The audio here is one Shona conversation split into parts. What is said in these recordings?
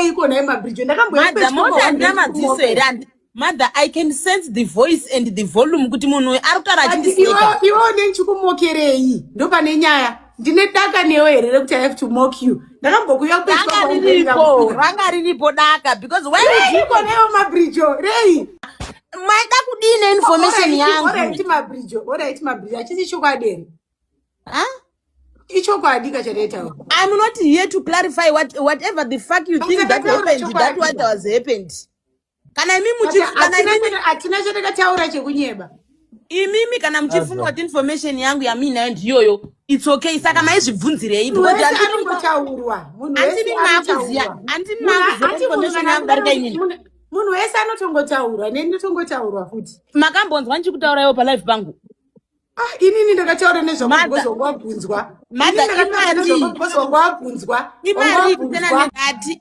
nei kona emabridge Mother, more than madziso here. Mother, I can sense the voice and the volume kuti munhu arikutaura achindiseka. Iwo nechikumokerei ndo pane nyaya. Ndine daka newe here kuti I have to mock you. Ndakambokuya kuitwa ranga riripo daka because when you kona emabridge rei maida kudine information yangu. Ora mabridge achisi chokwadi. Ichokwadi kachareta. I'm not here to clarify whatever the fuck you think that happened. That what was happened. Kana mimi atina chatakataura chekunyeba. Imimi kana mchifunga what information yangu ya mimi nayo ndiyoyo. It's okay. Saka maizvibvunzirei because anotaurwa. Munhu information yangu darika inini. Munhu wese anotongotaura nendinotongotaurwa futi. Makambonzwa ndichikutaura iwo pa live pangu. Inini ndakataura nezvamugozongwabvunzwa.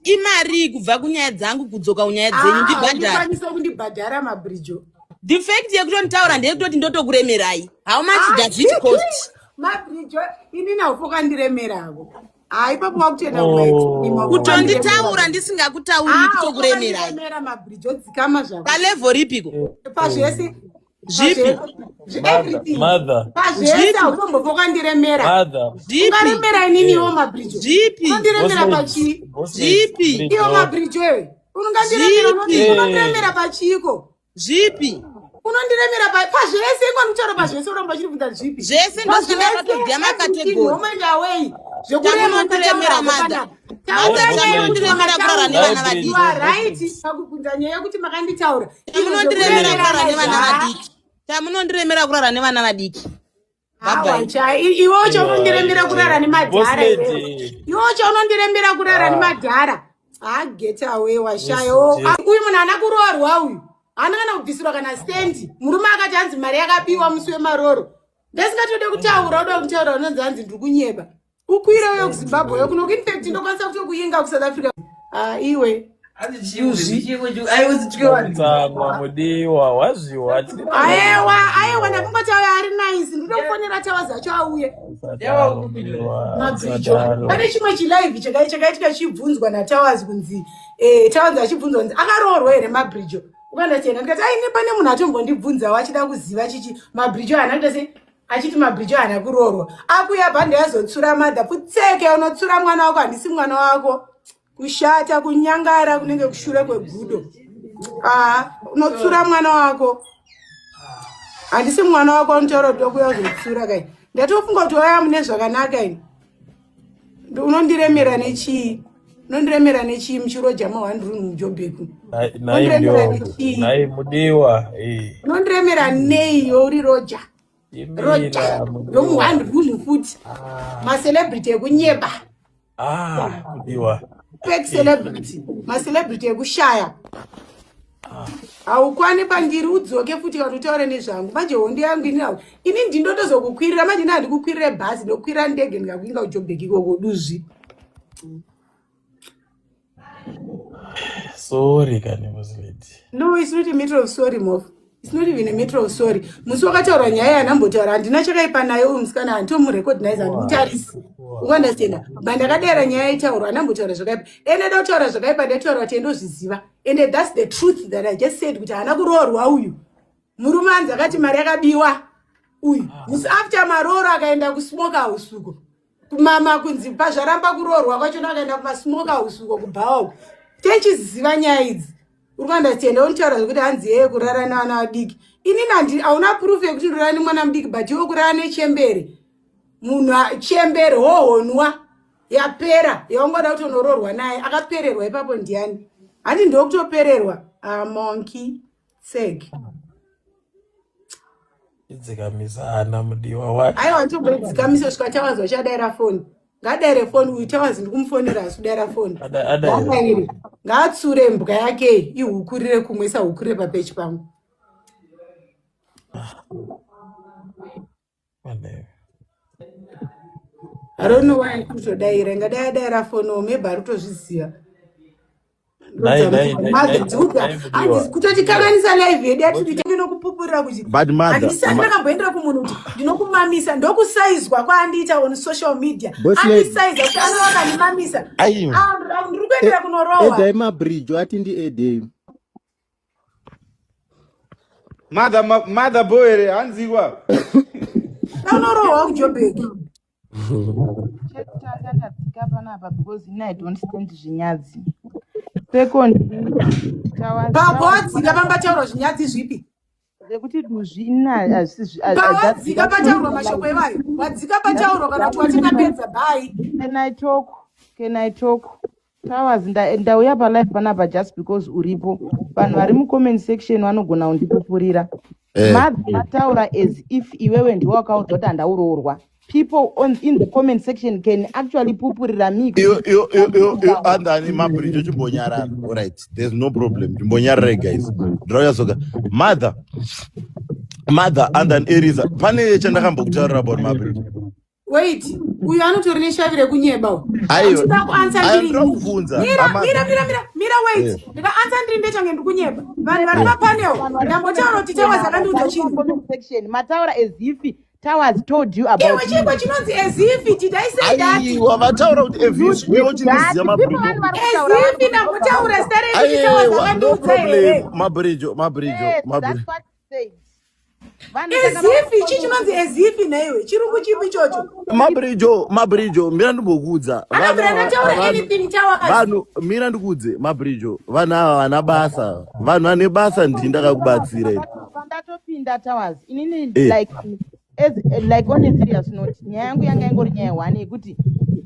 Imari kubva kunyaya dzangu kudzoka kunyaya dzenyu ndibhadhara. Ndikwanisa kundibhadhara mabridge. The fact yekutontaura ndeyekutoti ndotokuremerai. How much does it cost? Mabridge inini aufoka ndiremeravo. Ipapo wakutenda kwetu. Kutonditaura ndisingakutauri kutokuremerai. Ndimera mabridge odzikama zvako. Pa level ripiko? Pazvese Zipi? Mother. Pazvese autombofoka ndiremera. Ungaremera inini iwo mabridge. Zipi? Undiremera pachi. Zipi? Iwo mabridge wewe. Unondiremera pachiko. Zipi? Unondiremera pazvese kwanotaura pazvese uramba chiribvunza zvipi? Zvese ndozvakatobva makategori. Woman away. Zvekuremera mada. Tamunondiremera kurara nevana vadiki. You are right. Pakubvunza nyaya yekuti makanditaura. Tamunondiremera kurara nevana vadiki. Tamunondiremera kurara nevana vadiki. Iwo chaunondiremera kurara nemadhara. Iwo chaunondiremera kurara nemadhara. Get away washayo. Uyu munhu ana kuroorwa uyu. Ana kana kubvisirwa kana stendi. Murume akati hanzi mari yakapiwa musi wemaroro. Ndasingatode kutaura unoda kutaura unonzi hanzi ndiri kunyeba. Ukwire uyo kuZimbabwe yo kuno infect ndokwanisa kutokuinga ku South Africa. Iwe. Mudiwa wazviwa. Aiwa ndakungotauya ari nice ndinofonera tawa zacho auye. Pane chimwe chilive chakaitika chibvunzwa naTowers kunzi Towers achibvunzwa kunzi akaroorwa here mabridge. Ukaenda tena ndikati pane munhu atombondibvunza wachida kuziva chichi mabridge ana ndase achiti mabridge ana kuroorwa. Akuya bhande yazotsura madha putseke unotsura mwana wako handisi mwana wako. Kushata kunyangara kunenge kushure kwegudo. Unotsura mwana wako. Handisi mwana wako unotaura kuti okuya kuzotsura kai. Ndatofunga kuti waya mune zvakanaka ini. Unondiremera nechii? Unondiremera nechii muchiroja ma1 muJoburg? Nai mudiwa. Unondiremera nei uri roja? Roja. Yomu1 futi. Ma celebrity ekunyeba. Mudiwa. Fake celebrity. Ma celebrity ekushaya. Aukwani pandiri udzoke futi katotaure nezvangu. Manje hondi yangu inawo. Ini ndindotozokukwirira manje ndandikukwirira bhazi ndokwirira ndege ndikakuinga kuJoburg ikoko duzvi. Sorry, can you lady? No, it's not a matter of sorry, Mof. It's not even a matter of sorry. Musi wakataura nyaya yanambotaura handina chakaipa naye uyu musikana handitomurecognize handimutarisi. Ukandastand? Bandakadera nyaya itaurwa anambotaura zvakaipa. Ndada kutaura zvakaipa ndataura kuti ndozviziva. And that's the truth that I just said kuti haana kuroorwa uyu. Murume anzi akati mari yakabiwa uyu. Musi after maroro akaenda kusmoke house uko. Kumama kunzi pazvaramba kuroorwa kwacho akaenda kumasmoke house uko kubhawa. Techiziva nyaya idzi. Ukandastand untaura zvekuti hanzi yeye kurara nevana vadiki. Inini hauna proof yekuti ndorara nemwana mudiki but iwe kurara nechembere. Munhu chembere hohonwa yapera yaungoda kuti unoroorwa naye akapererwa ipapo ndiani? Handi ndokutopererwa monkey seg. Idzikamisa mudiwa wacho. Aiwa ntombodzikamisa kusvika Towers wachadaira foni. Ngadaire foni uyu Towers ndikumufonera asikudaira foni. Ngatsure mbwa yake ihukurire kumwisa hukurire papechi pangu. I don't know why kutodaira ngadaira foni maybe arutozviziva. Kutotikanganisa live yedu yatiri ndinokupupurira kuti handisati ndakamboendera kumunhu kuti ndinokumamisa ndokusaizwa kwaandiita on social media andisaiza kuti anowakandimamisa ndiri kuendera kunorowa. Edai mabridge ati ndi edai. Mother boy hanziwa. Unorowa kuJoburg. Chataka panapa because I don't stand zvinyadzi. Second, Pawadzika pambataurwa zvinyadzi zvipi? Zekuti duzvina asizvi. Pawadzika pataurwa mashoko evanhu. Wadzika pataurwa kana kuti watingapedza bye. Can I talk? Towers ndauya palive panapa just because uripo. Vanhu vari mucomment section vanogona kundipupurira. Mataura as if iwewe ndiwe wakaudza kuti handauroorwa. People in the comment section can actually pupurira me. You andani mabridge chimbonyarara. All right, there's no problem. Chimbonyarara guys. Draw yourself. Mother and an Eriza. Pane chandakambokutaurira about mabridge. Wait, uyu anotori neshavire kunyeba. Ayo. Mira wait. Ndikaansa ndiri ndechange ndikunyeba. Vanhu vari papanel. Ndambotaura kuti Towers akandiudza chinhu. Comment section. Mataura as if Towers told you about. Ewe chingwa chinonzi as if did I say that? Aiwa vataura kuti evis yochiniziya mabridge. As if ndambotaura stare kuti Towers akandiudza here. Mabridge. That's what he said. As if chinonzi as if naiwe chirungu chipi chocho. Mabridge mira ndimbokuudza. Anything Towers. Vanhu mira ndikudze mabridge. Vanhu ava vana basa. Vanhu vane basa ndindakakubatsira. Pandatopinda Towers. Inini like on a serious note. Nyaya yangu yanga ingori nyaya one yekuti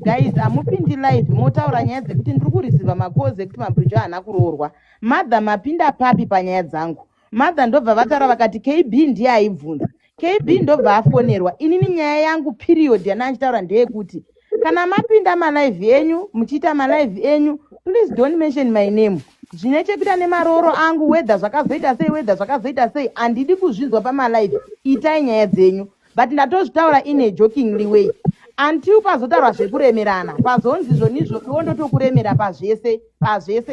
guys amupindi live motaura nyaya dzekuti ndiri kurisiva makozi ekuti mabridge haana kuroorwa. Madha mapinda papi panyaya dzangu. Madha ndobva vataura vakati KB ndiye aibvunza. KB ndobva afonerwa. Inini nyaya yangu period yanachitaura ndeyekuti kana mapinda malive enyu muchiita malive enyu please don't mention my name. Zvine chekuita nemaroro angu wedha zvakazoita sei handidi kuzvinzwa pamalive. Itai nyaya dzenyu. But ndatozvitaura in a jokingly way. Until pazotaurwa zvekuremerana pazonzi zvonizvo iwo ndotokuremera pazvese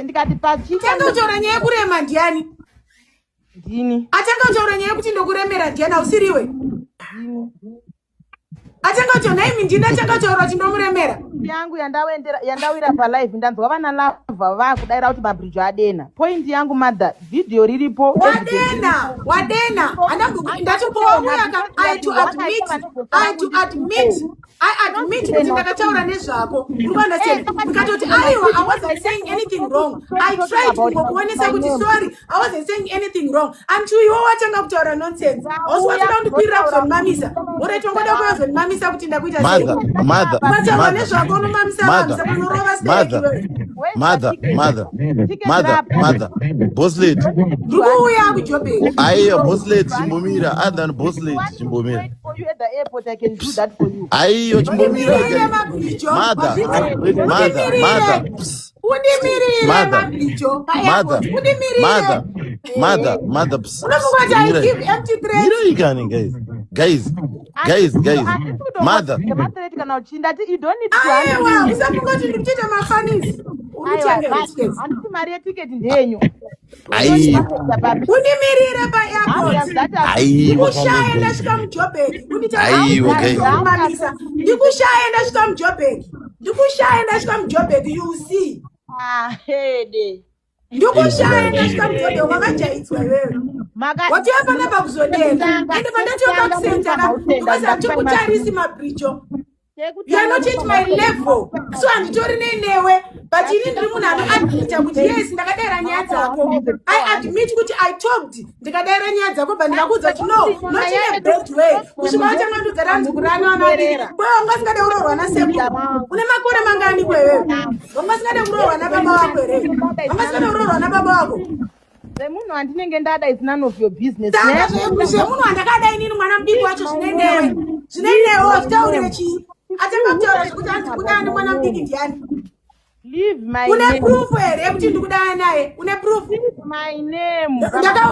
ndikati pachitaura nyaya yekurema ndiani? Ndini. Atanga nyaya yekuti ndokuremera ndiani ausiriwe? Atanga naimi ndina chakataura kuti ndomuremera. Yangu yandawira palive ndanzwa vana lava vakudaira kuti mabridge adena. Point yangu mother video riripo. Wadena. Ndatopowa muyaka I admit kuti ndakataura nezvako. Urikanda sei? Ndikatoti aiwa I wasn't saying anything wrong. I tried kuonesa kuti sorry I wasn't saying anything wrong. Until iwo watanga kutaura nonsense. Oswati ndikupirira kuzomamisa. Uri ngoda kuzomamisa kuti ndakuita sei? Mother. Boss lady. Aiyo boss lady chimbomira other than boss lady chimbomira. You at the airport I can do that for you. Aiyo chimbomira. Mother. Guys. Mother. You don't need to unimirire paairport ndikushaya ndasvika muJoburg ndikushaya ndasvika muJoburg you see ndikushaya ndasvika muJoburg wakajaitswa iwewe watiyapana pakuzodenda ende pandatoka kusenzana ndikasa tikutarisi mabridge. You are not at my level. So anditori nenewe but ini ndiri munhu anoadmita kuti yes ndakadaira nyaya dzako. I admit kuti I talked ndikadaira nyaya dzako but ndikakuudza kuti no not in a bad way. Kusvika watanga ndodzara nzikurana vanadii kwewe wanga singade kuroorwa nasekuru. Une makore mangani kwewewe? Wanga singade kuroorwa nababa wako here? Wanga singade kuroorwa nababa wako? Semunhu andinenge ndada is none of your business. Semunhu andakadai inini mwana mudiki wacho zvinenewe zvitaurire chii? Atanga kutaura kuti andikudani mwana mudiki ndiani? Leave my name. Une proof here kuti ndikudana naye? Une proof? Leave my name.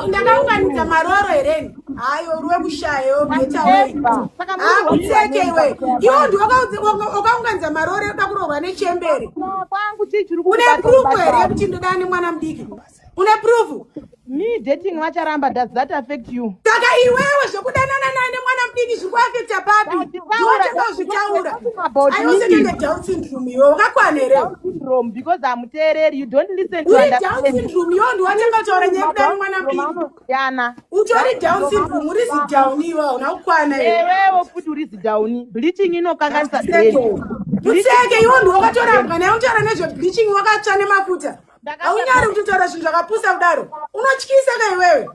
Ndakaunganidza maroro here. Hayo ruwe kushayo betawe. Kutseke iwe. Iwo ndiwakaunganidza maroro yoda kuroorwa nechembere. Une proof here kuti ndikudani mwana mudiki? Une proof? Me dating vacharamba, does that affect you? Saka iwewe zvokudanana naye nemwana mudiki zvikuafekta papi? Ndiwatanga kuzvitaura. Aiwosenge Down syndrome iwe wakakwana here? Down syndrome, because I'm terror, you don't listen to Uri Down understand. syndrome iwe ndiwatanga kutaura nyaya yekuda nemwana mudiki. Yana. Utori Down syndrome uri zidown iwe hauna kukwana here. Ewewo futi uri zidown. Bleaching inokanganisa brain. Utseke iwe ndiwakatorambwa naye utaura nezvebleaching wakatsva nemafuta. Haunyari kutaura zvinhu zvakapusa kudaro. Unotyisa ka iwewe.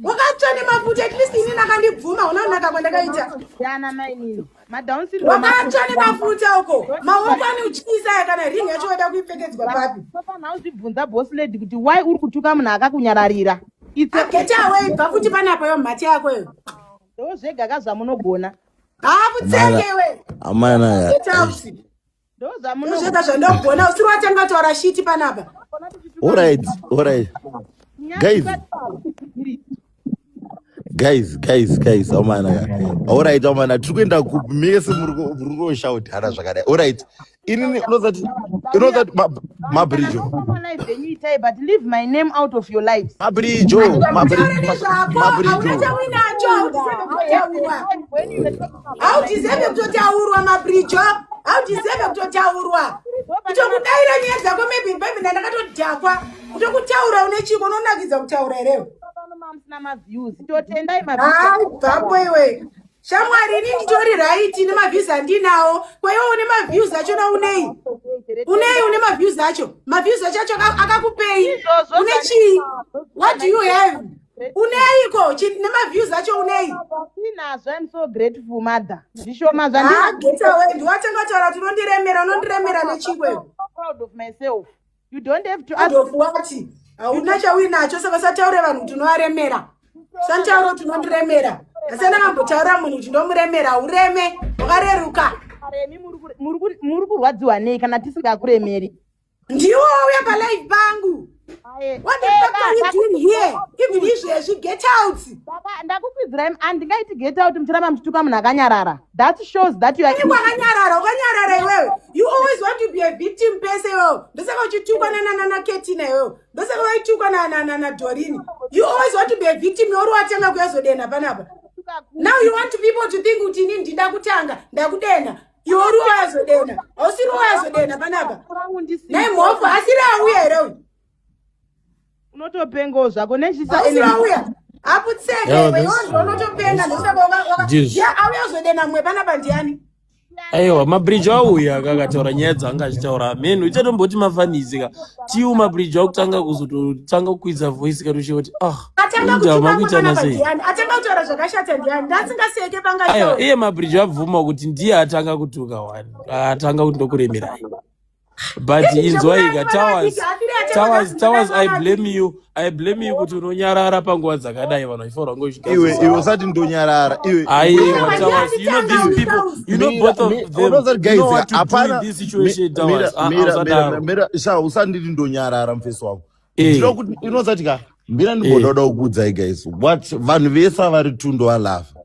Wakatsva nemafuta, at least ini nakandibvuma unaonaka kwandakaita. Yana mainini. Down syndrome. Wakatsva nemafuta uko. Maoko anotyisa kana ring yacho wada kuipfekedzwa papi. Papa now zvibvunza boss lady kuti why uri kutuka munhu akakunyararira. It's a Get away bva futi panapa yo mhati yako yo. ndo zvega kazvamunogona. Utseke iwe. Amana Get out. Ndo zvamunogona. Zvega zvandogona usiri watanga kutaura shiti panapa. All right. Guys, amana. All right, amana. Tukuenda kumese murugo shout hara zvakadai. All right. Inini unozati mabridge. But leave my name out of your lives. Mabridge. Hautizeve kutotaurwa mabridge. Hautizeve kutotaurwa. Kutokudaira nyaya dzako maybe ndakatodhakwa. Kutokutaura une chiko unonakidza kutaura here. Bhapo iwe. Shamwari ini nditori right nemaviews andinawo. Kwa hiyo une maviews acho na unei. Une maviews acho. Maviews acho akakupei. Une chi? What do you have? Uneiko nemaviews acho unei. I'm so grateful mother. Ndishoma zvandina. Get away. Ndiwatanga taura unondiremera nechikwe. I'm so proud of myself. You don't have to ask of what? Hauna chawinacho saka sataure vanhu tinovaremera. Santauro tinondiremera. Asana kambotaura munhu tinomuremera ureme wakareruka. Muri kurwadziwa nei kana tisingakuremeri? Ndiwo uya palive pangu. What the fuck are you doing here? Even if you get out. Ndakukwidzirai andingaiti get out muchiramba muchituka munhu akanyarara. That shows that you are wakanyarara iwewe. You always want to be a victim person iwewe. Ndosaka uchitukwa na Ketina iwewe. Ndosaka waitukwa na Dorini. You always want to be a victim yori watanga kuyazodena panapa. Now you want people to think kuti ini ndakutanga ndakudena. Yori wazodena. Ausiri wazodena panapa. Naye mhofu asiri auya here. Unotopengo zvako nechisa auya. Aputseke iwe unotopenga ndosaka auyazodena mwe panapa ndiani? Aiwa mabridge auya akataura nyaya dzanga achitaura menu ichatomboti mafanizika tiu mabridge akutanga kuzototanga kukwidza voice katochoti makuita sei atanga kutaura zvakashata ndiani ndasingaseke panga aiwa iye mabridge abvuma kuti ndiye atanga kutuka wani atanga kuti ndokuremerai. But inzwaika towers I blame you kuti unonyarara panguva dzakadai vanhu vaifora ngozvika iwe usati ndonyarara iwe aiwa towers these people both of them guys apana this situation towers mira usanditi ndonyarara mfesi wako ndiro kuti inozati ka mbira ndimbododa kukudzai guys what vanhu vese vari tundo alafa.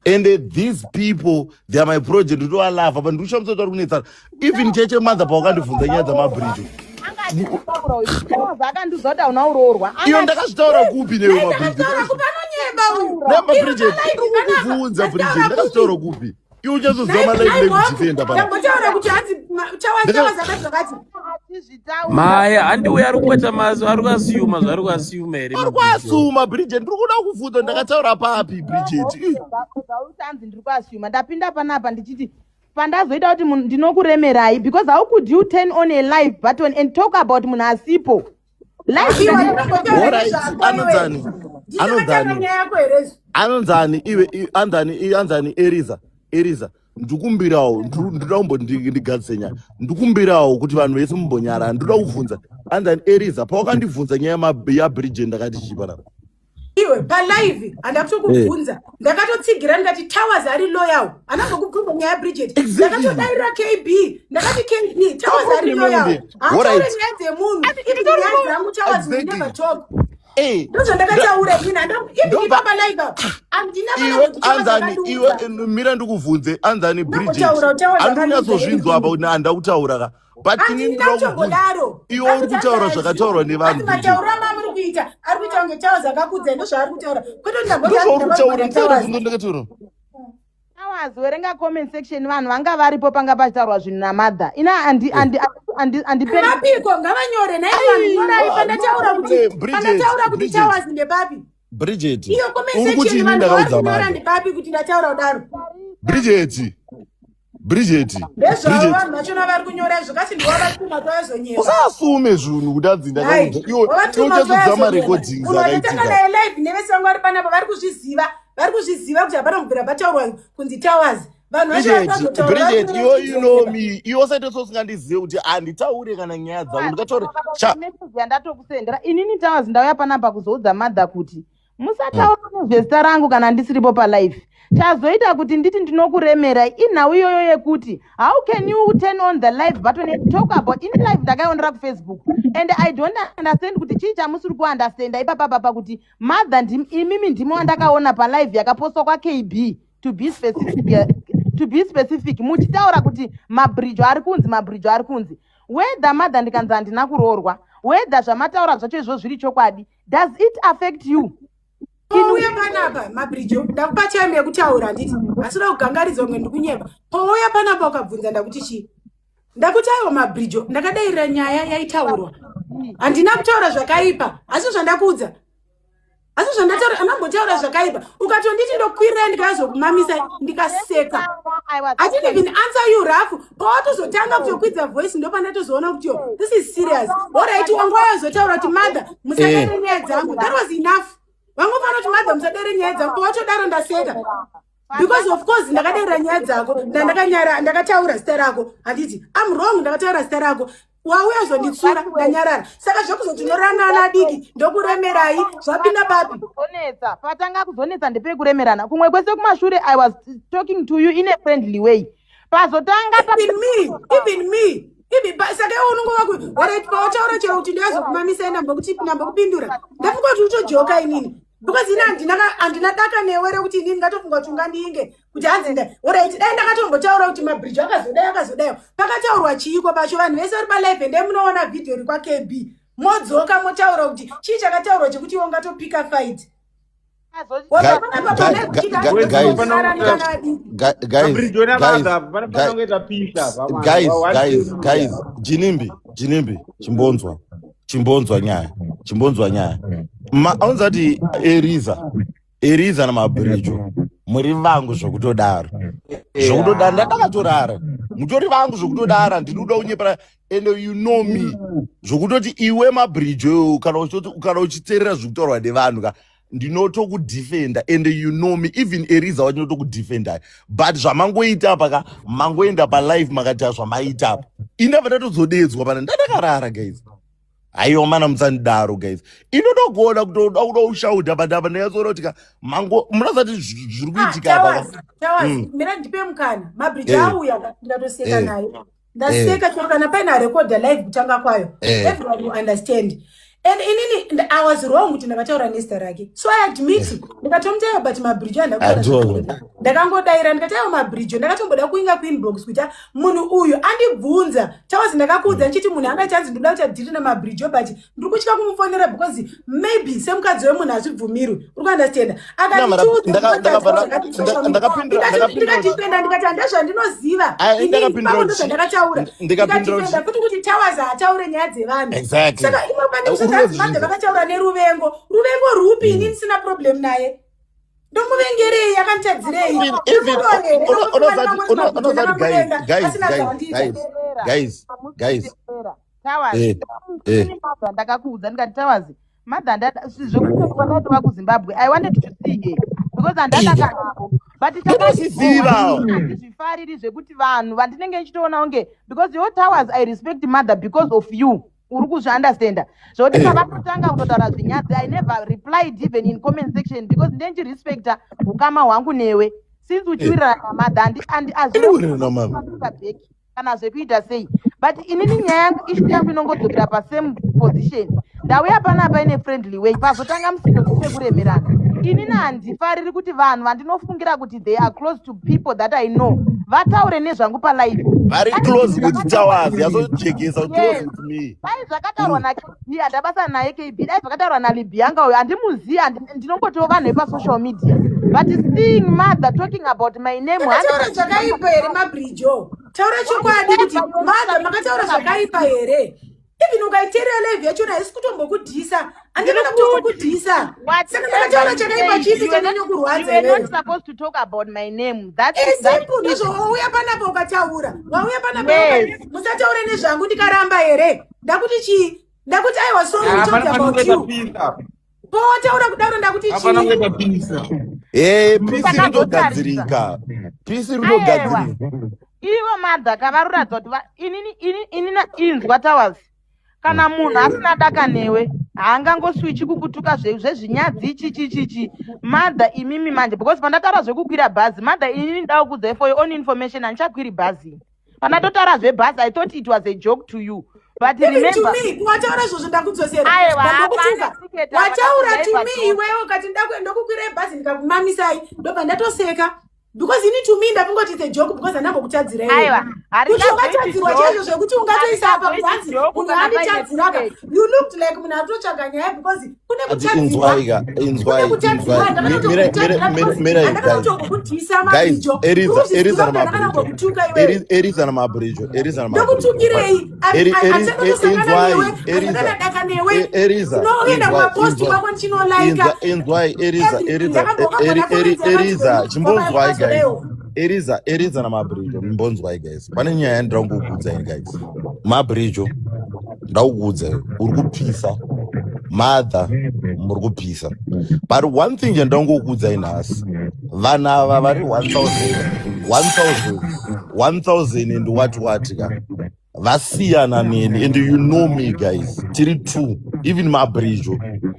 And these people, they are my project. Do I laugh? But do you know even Cheche mother pakandibvunza nyaya dzamabridge. Iyo ndakazvitaura kupi newe mabridge? Nemabridge ndikukubvunza bridge ndakazvitaura kupi? Iwe uchazoziva malive nekudifenda pana. Maya handiuya ari kuita mazo ari kuasiyuma zvari kuasiyuma here ari kuasuma bridget ndiri kuda kuvhunza ndakataura papi bridget utanzi ndiri kuasiyuma ndapinda panapa ndichiti pandazoita kuti munhu ndinokuremerai because how could you turn on a live button and talk about munhu asipo anonzani iwe anzani Eriza ndikumbirawo ndoda kumbondigadzise nyaya ndikumbirawo kuti vanhu vese mumbonyara ndoda kuvhunza anzani Eriza pawakandibvunza nyaya yabridge ndakati chipana iwe palive handakutokubvunza ndakatotsigira ndikati towers ari loyal anazokubvunza nyaya yabridget ndakatodairira KB ndakati KB towers ari loyal hatauri nyaya dzemunhu ivi nyaya dzangu towers will never talk ndozvandakataura iwe mira ndikuvhunze anzani bridget andinyatsozvinzwa apa kuti handakutaura ka but iwe uri kutaura zvakataurwa nevanhu kuita ari kuita kunge Towers akakudza ndo zvaari kutaura kwete Towers werenga comment section vanhu vanga varipo panga pachitaurwa zvinhu naMadha ina mapiko ngavanyore nai vanhu nyorai pandataura kuti Towers ndepapi Bridget iyo comment section vanhu vanonyora ndepapi kuti ndataura kudaro Bridget ndezvavo vanhu vachona vari kunyora zvakati ndiwavatuma toyazonyeva usasume zvinhu kuti adzinda iwochazodza marekodhingi akaitika naye live nevesango vari panapa vari kuzviziva kuti hapana kubvira pataurwa kunzi Towers vanhu Bridget you know me iwo saito sosingandizive kuti handitaure kana nyaya dzavo ndikataure yandatokusendera inini Towers ndauya panapa kuzoudza Madha kuti musataura nezvezita rangu kana ndisiripo palive chazoita kuti nditi ndinokuremera inhau iyoyo yekuti how can you turn on the live button and talk about in live ndakaionera kufacebook and I don't understand kuti chii chamusiri kuunderstanda ipapapa kuti Madha imimi ndimo wandakaona palive yakapostwa kwaKB to be specific muchitaura kuti mabridge ari kunzi whether Madha ndikanzi handina kuroorwa whether zvamataura zvacho izvo zviri chokwadi does it affect you pouya panapa mabridge ndakupa chaimu yekutaura nditi asina kugangaridza kunge ndikunyeba pouya panapa ukabvunza ndakuti chii ndakuti aiwa mabridge ndakadairira nyaya yaitaurwa handina kutaura zvakaipa asi zvandakuudza asi zvandataura anambotaura zvakaipa ukatonditi ndokwirira ndikazokumamisa ndikaseka I didn't even answer you rafu pawatozotanga kutokwidza voice ndopandatozoona kuti this is serious alright wanga wazotaura kuti Madha musadere nyaya dzangu that was enough vangofana kuti Madha musadere nyaya dzangu pawatodaro ndaseka because of course ndakaderera nyaya dzako ndakataura zita rako handiti I'm wrong ndakataura zita rako wauya zvonditsura ndanyarara saka zvakuzoti norangana adiki ndokuremerai zvapinda papi kuzonetsa patanga kuzonetsa ndepekuremerana kumwe kwese kumashure I was talking to you in a friendly way pazotanga even me saka iwe unongova alright pawataura chero kuti ndazokumamisa ndambokupindura ndafunga kuti utojoka inini because ina handina daka newe rekuti inini ngatofunga kuti ungandiinge kuti hanzi alright dai ndakatombotaura kuti mabridge akazodayo pakataurwa chiiko pacho vanhu vese vari palive ndai munoona vhidhiyo iri kwaKB modzoka motaura kuti chii chakataurwa chekuti iwe ungatopika fight guys Jinimbi chimbonzwa nyaya aunza kuti Eriza namabridge muri vangu zvokutodaro ndakakatorara mutori vangu zvokutodara ndinoda unyepara and you know me zvokutoti iwe mabridge kana uchiteerera zvokutaurwa nevanhu ndinotokudefenda and you know me even Eriza wachinotokudefenda but zvamangoita paka mangoenda palive makati zvamaita apa indabva ndatozodedzwa pana ndadakarara guys aiwa mana musandidaro guys inotokuona kuti uda ushauta padapa ndayatsoona kuti munazati zviri kuitika apa mina ndipe mukana mabridge auya ndatoseka naye ndaseka chero kana paina recorder live kutanga kwayo everyone will understand and inini I was wrong kuti ndakataura nezita rake so I admit ndikatomutaura but mabridge ndakangodaira ndikataura mabridge ndakatomboda kuinga kuinbox kuti munhu uyu andibvunza Towers ndakakuudza nchiti munhu angachanzi ndoda kuti adhiri namabridge but ndiri kutya kumufonera because maybe semukadzi wemunhu hazvibvumirwi uri kuunderstanda ndikatipenda ndikati handazvandinoziva ndakataura ndikatipenda futi kuti Towers haataure nyaya dzevanhu saka imo Madha vakataura neruvengo rupi inini sina problem naye ndomuvengerei yakantadzirei Madha ndakakuudza ndikati Towers Madha zvekuti kuZimbabwe I wanted to see here because handadakanako but zvifari zvekuti vanhu vandinenge nchitoona unge because your Towers I respect Madha because of you uri kuzviunderstanda zvokuti pavatotanga kutotaura zvinyadzi I never replied even in comment section because ndenchirespecta ukama hwangu newe since uchiwirirana naMadha azvibeki kana zvekuita sei but inini nyaya yangu ishu yangu inongodzokera pasame position ndauya panapa ine friendly way pazotanga musindo sekuremerana inini handifariri kuti vanhu vandinofungira kuti they are close to people that I know vataure nezvangu palive very close with Towers yazojekesa close with me. Dai zvakataurwa naKB handabasa naye KB, dai zvakataurwa naLibianga uyo handimuzivi, ndinongotiwo vanhu vepa-social media, but seeing mother talking about my name makataura zvakaipa here mabridgewo, taura chokwadi kuti mother makataura zvakaipa here. Even ukaiteerera live yachona haisi kutombokudhisa, handinoda kutokudhisa. Saka makataura chakaipa chipi chanonyokurwadza here. You are not supposed to talk about my name. That's simple. Ndizvo wauya panapa ukataura. Wauya panapa musataure nezvangu ndikaramba here. Ndakuti chii? Ndakuti I was sorry to talk about you. Wataura kudaro ndakuti chii? Pisi rinogadzirika. Pisi rinogadzirika. Ivo madha kavaruradza kuti inini inzwa Towers. Kana munhu asina daka newe haangangoswichi kukutuka zvezvinyadzi chichichichi madha imimi manje, because pandataura zvekukwira bhazi madha inini ndawo kudzai for your own information handichakwiri bhazi. Pandatotaura zvebhazi I thought it was a joke to you, but remember to me wataura zvozvo ndakudzosera wataura to me iwewe ukati ndokukwira bhazi ndikakumamisai ndobva ndatoseka. Because you need to mean that it's a joke because anambo kutadzira iwe. Kuti wakatadzirwa chaizvo zvekuti ungatoisa apa kubanzi munhu anditadziraka. You looked like munhu atotsvaga nyaya because kune kutadzirwa. Eriza namabridge. Ndokutukirei. Eriza. Unoenda kumaposti kwako nchinolayika. Eriza. Chimbonzwai guys. Eriza namabridge. Mbonzwai guys. Pane nyaya yandirakuudza guys. Mabridge ndakuudza uri kupisa. Mother muri kupisa. But one thing yandangokuudza inhasi. Vana ava vari 1000 and what ka. Vasiyana neni, and you know me guys. Tiri two. Even Mabridge,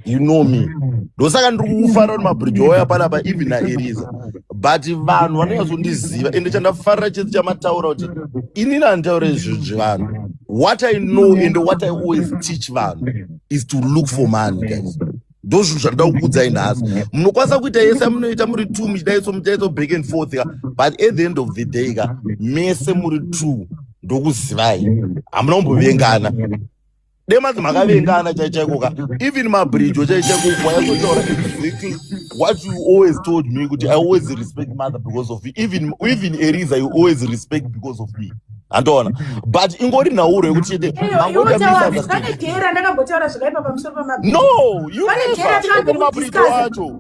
you know me. Dosaka ndikufara Mabridge oya panapa even na Eriza. But vanhu vanozondiziva ende chandafarira chese chamataura kuti inini handitaure zvanhu. What I know and what I always teach vanhu is to look for money guys. Ndozvo zvandakuudzai nhasi. Munokwanisa kuita yese munoita muri two muchidaiso back and forth ka, but at the end of the day ka mese muri two ndokuzivai hamuna kumbovengana. Demanzi makavengana chaichaiko ka. Even Mabridge chaichaiko wayazotaura exactly what you always told me kuti I always respect mother because of you. Even Eriza you always respect because of me. Andoona. But ingori nauro yekuti chete mangoda no, you even Mabridge wacho.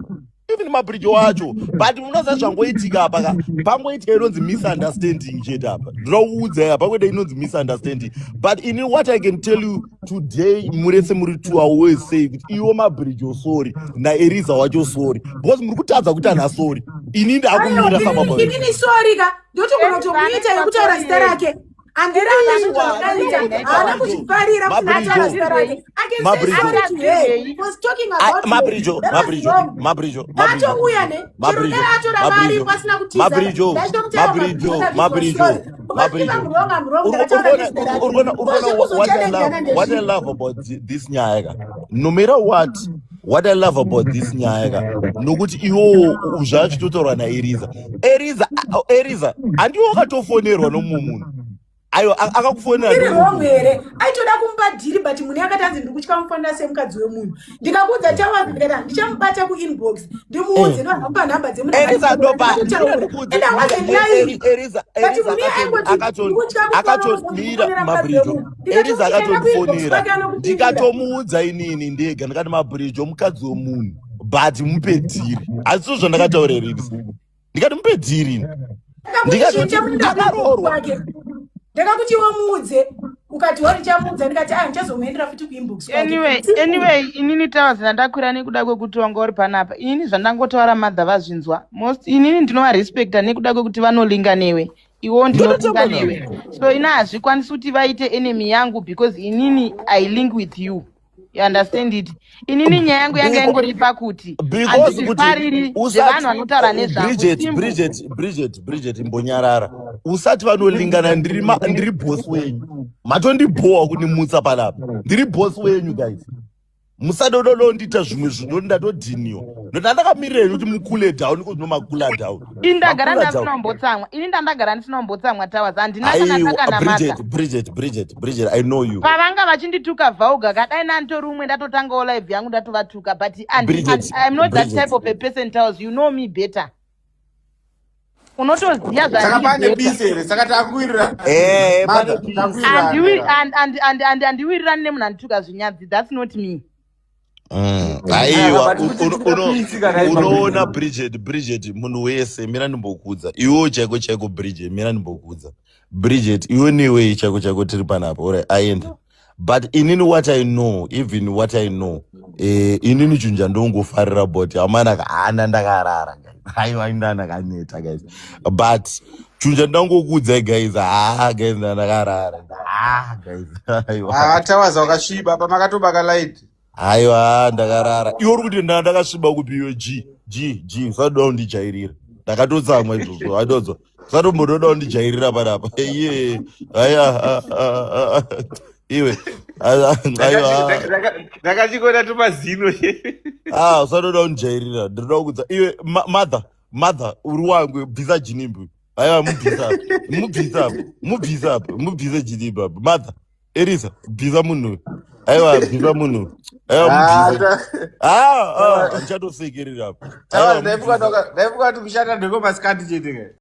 Even Mabridge wacho. But unoza zvangoitika apa ka. Pangoitika inonzi misunderstanding chete apa. Ndinokuudza apa kwete inonzi misunderstanding. But in what I can tell you today, murese muri two I always say kuti iwo Mabridge sorry na Eriza wacho sorry. Because muri kutadza kuti ana sorry. Inini ndakumira sababa. Inini sorry ka. Ndoti munotomuita yekutaura zita rake. What I love about this nyaya, no matter what I love about this nyaya, nokuti iwo uzvachitotaura naEriza. Eriza andiwo akatofonerwa nomunhu. Ayo akakufonera ndiri wrong here aitoda kumupa dhiri but munhu akatanzi ndiri kutya mufanira semukadzi wemunhu ndikakuudza tawazera ndichamubata kuinbox ndimuudze nohamba nhamba dzemunhu akatonira Mabridge. Eriza akatondifonera ndikatomuudza inini ndega ndikati Mabridge mukadzi wemunhu but mupe dhiri. Asi zvandakataura Eriza ndikati mupe dhiri ndikaroorwa ndakakuti wamuudze ukati wari chamuudza ndikati ndichazomuendera futi kuinbox. Anyway inini Towers ndandakwira nekuda kwekuti wanga uri panapa. Inini zvandangotaura madha vazvinzwa inini ndinovarespecta nekuda kwekuti vanolinga newe iwo ndinolinga newe, so ina hazvikwanisi kuti vaite enemy yangu because inini I link with you. You understand it? Inini nyaya yangu yanga ingori pakuti andifariri zvevanhu vanotaura nezvangu. Bridget mbonyarara usati vanolingana ndiri boss wenyu. Matondibhowa kunimutsa panapa. Ndiri boss wenyu guys. musadodondita zvimwe zvinhu ndatodhiniwa nokuti andakamirei kuti mukule down kuti nomakula down ini ndagara ndasinombotsamwa ini ndandagara ndisinombotsamwa Towers handina kana takanamata Bridget I know you pavanga vachindituka vauga kadai nanditori umwe ndatotangawo live yangu ndatovatuka but I'm not that type of a person Towers you know me better unotoziva andiwirirani nemunhu andituka zvinyadzi that's not me aiwa unoona Bridget munhu wese mira ndimbokudza iwewo chaiko Bridget mira ndimbokudza Bridget iwe newe chaiko tiri panapa ora aenda but inini what I know inini chunja ndongofarira but amana kaana ndakarara aiwa ndakaneta guys but chunja ndangokudza guys guys ndakarara guys aiwa Towers wakasviba pamakatobaka light aiwa ndakarara iwe uri kuti ndakasviba kupi iyo g usadoda kundijairira ndakatotsamwa izvozvo adodzwa usatombododa kundijairira panapa iye aya iwe ndakachikona tomazino usadoda kundijairira ndinoda kukudza iwe mother uri wangu bvisa jinimbi aiwa mubvise jinimbi apa mother Erisa bvisa munhu aiwa bvisa munhu aiwa ndichatosekerera apa ndaifuka kuti kushanda ndeko masikati chete